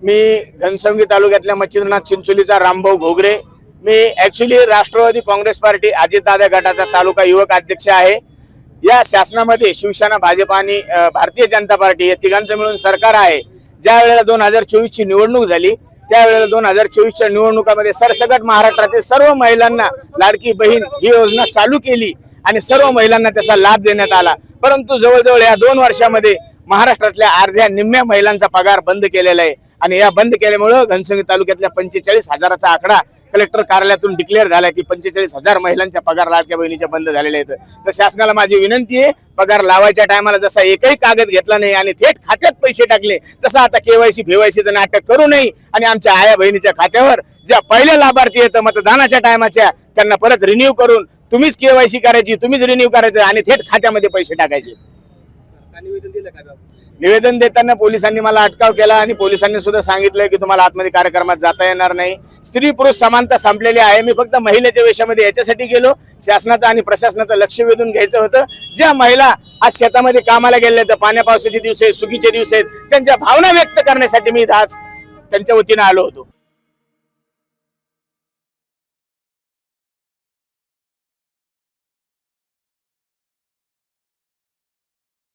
मी घनसंगी तालुक्यातल्या मच्छिंद्रनाथ चिंचोलीचा रामभाऊ घोगरे। मी actually Rashtrawadi Congress party Ajitdada गटाचा तालुका युवक अध्यक्ष आहे। या शासनामध्ये शिवसेना, भाजप आणि भारतीय जनता पार्टी या तिघांचं मिळून सरकार आहे। ज्या वेळेला 2024 ची निवडणूक झाली त्यावेळेला 2024 च्या निवडणुकामध्ये सरसकट महाराष्ट्रातील सर्व महिलांना लाडकी बहीण ही योजना चालू केली आणि सर्व महिलांना त्याचा लाभ देण्यात आला। परंतु जवळजवळ या 2 वर्षामध्ये महाराष्ट्रातल्या अर्ध्या निम्म्या महिलांचा पगार बंद केलेला आहे आणि या बंद केल्यामुळे घनसंगी तालुक्यातल्या 45,000चा आकडा कलेक्टर कार्यालयातून डिक्लेअर झाला की 45,000 महिलांच्या पगार लाडक्या बहिणीच्या बंद झालेले आहेत। तर शासनाला माझी विनंती आहे, पगार लावायच्या टायमाला जसा एकही कागद घेतला नाही आणि थेट खात्यात पैसे टाकले, तसं आता केवायसी फेवायसीचं नाटक करू नये आणि आमच्या आया बहिणीच्या खात्यावर ज्या पहिल्या लाभार्थी आहेत मतदानाच्या टायमाच्या त्यांना परत रिन्यू करून तुम्हीच केवायसी करायची, तुम्हीच रिन्यू करायचं आणि थेट खात्यामध्ये पैसे टाकायचे। निवेदन देताना पोलिसांनी मला अटकाव केला आणि पोलिसांनी सुद्धा सांगितलं की तुम्हाला आतमध्ये कार्यक्रमात जाता येणार नाही। स्त्री पुरुष समानता संपलेली आहे। मी फक्त महिलेच्या वेशामध्ये याच्यासाठी गेलो, शासनाचं आणि प्रशासनाचं लक्ष वेधून घ्यायचं होतं। ज्या महिला आज शेतामध्ये कामाला गेल्या तर पाण्या पावसाचे दिवस आहेत, सुगीचे दिवस आहेत, त्यांच्या भावना व्यक्त करण्यासाठी मी आज त्यांच्या वतीने आलो होतो।